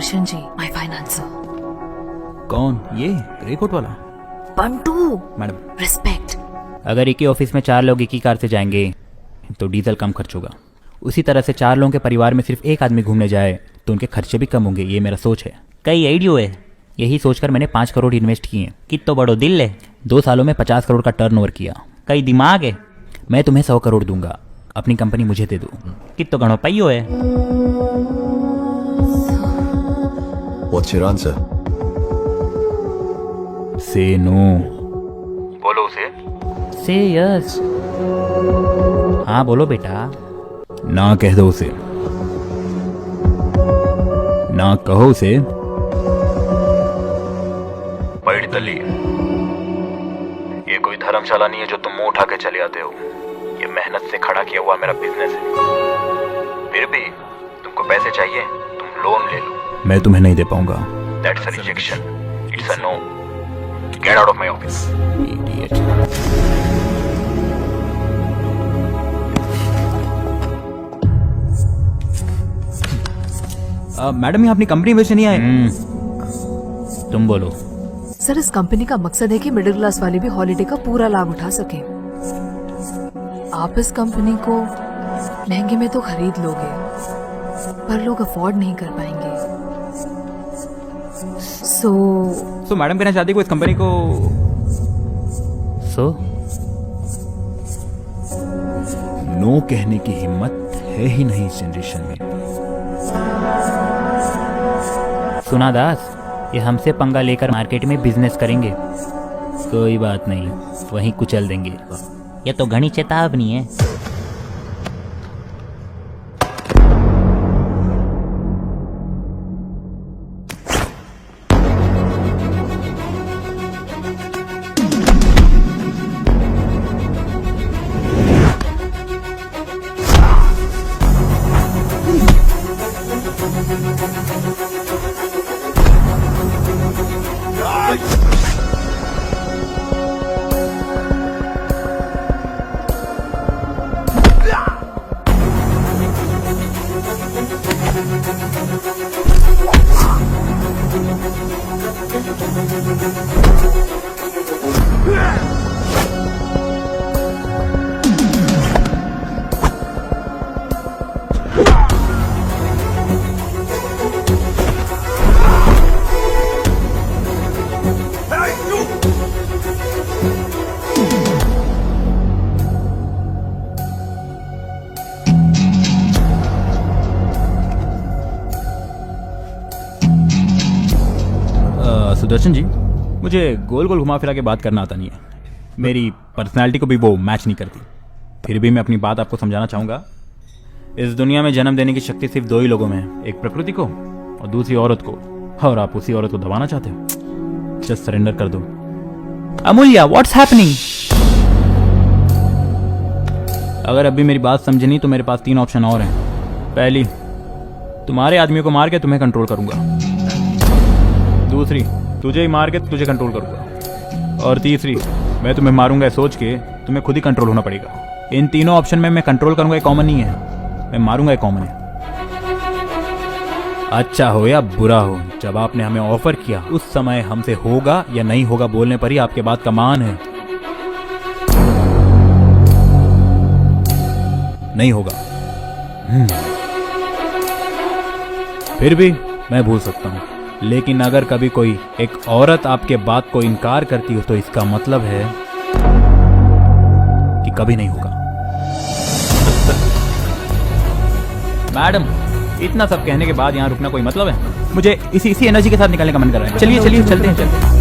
Sudarshan ji, my financer. कौन? ये grey coat वाला? Bantu madam, respect. अगर एक ही ऑफिस में 4 लोग एक ही कार से जाएंगे तो डीजल कम खर्च होगा। उसी तरह से 4 लोगों के परिवार में सिर्फ एक आदमी घूमने जाए तो उनके खर्चे भी कम होंगे। ये मेरा सोच है। कई आइडियो है। यही सोचकर मैंने 5 करोड़ इन्वेस्ट किए। कितो बड़ो दिल है। 2 सालों में 50 करोड़ का टर्नओवर किया। कई दिमाग है। मैं तुम्हें 100 करोड़ दूंगा। अपनी कंपनी मुझे दे दो। कितो गणो पाइयो है। What's your answer? से नो। बोलो उसे। से यस। हाँ बोलो बेटा। ना कह दो उसे। ना कहो उसे। पैड तली। ये कोई धर्मशाला नहीं है जो तुम मुंह उठा के चले आते हो। ये मेहनत से खड़ा किया हुआ मेरा बिजनेस है। फिर भी तुमको पैसे चाहिए, तुम लोन ले लो। मैं तुम्हें नहीं दे पाऊंगा। That's a rejection. It's a no. Get out of my office. Idiot. Madam, ये अपनी कंपनी बेचने नहीं आए। तुम बोलो। सर, इस कंपनी का मकसद है कि मिडिल क्लास वाले भी हॉलिडे का पूरा लाभ उठा सके। आप इस कंपनी को महंगे में तो खरीद लोगे, पर लोग अफोर्ड नहीं कर पाएंगे। सो मैडम कहना चाहती को इस कंपनी को नो कहने की हिम्मत है ही नहीं इस जनरेशन में। सुना दास, ये हमसे पंगा लेकर मार्केट में बिजनेस करेंगे। कोई बात नहीं, वहीं कुचल देंगे। ये तो घनी चेतावनी है। सुदर्शन जी, मुझे गोल गोल घुमा फिरा के बात करना आता नहीं है। मेरी पर्सनालिटी को भी वो मैच नहीं करती। फिर भी मैं अपनी बात आपको समझाना चाहूँगा। इस दुनिया में जन्म देने की शक्ति सिर्फ 2 ही लोगों में है, एक प्रकृति को और दूसरी औरत को। और आप उसी औरत को दबाना चाहते हो। जस्ट सरेंडर कर दो। Amulya, what's happening? अगर अभी मेरी बात समझे नहीं तो मेरे पास 3 ऑप्शन और हैं। पहली, तुम्हारे आदमियों को मार के तुम्हें कंट्रोल करूंगा। दूसरी, तुझे ही मार के तुझे कंट्रोल करूंगा। और तीसरी, मैं तुम्हें मारूंगा सोच के तुम्हें खुद ही कंट्रोल होना पड़ेगा। इन तीनों ऑप्शन में मैं कंट्रोल करूंगा एक कॉमन नहीं है, मैं मारूंगा एक कॉमन है। अच्छा हो या बुरा हो, जब आपने हमें ऑफर किया उस समय हमसे होगा या नहीं होगा बोलने पर ही आपके बात का मान है। नहीं होगा। फिर भी मैं भूल सकता हूं, लेकिन अगर कभी कोई एक औरत आपके बात को इनकार करती हो तो इसका मतलब है कि कभी नहीं होगा। मैडम, इतना सब कहने के बाद यहाँ रुकना कोई मतलब है? मुझे इसी एनर्जी के साथ निकलने का मन कर रहा है। चलिए चलिए चलते हैं।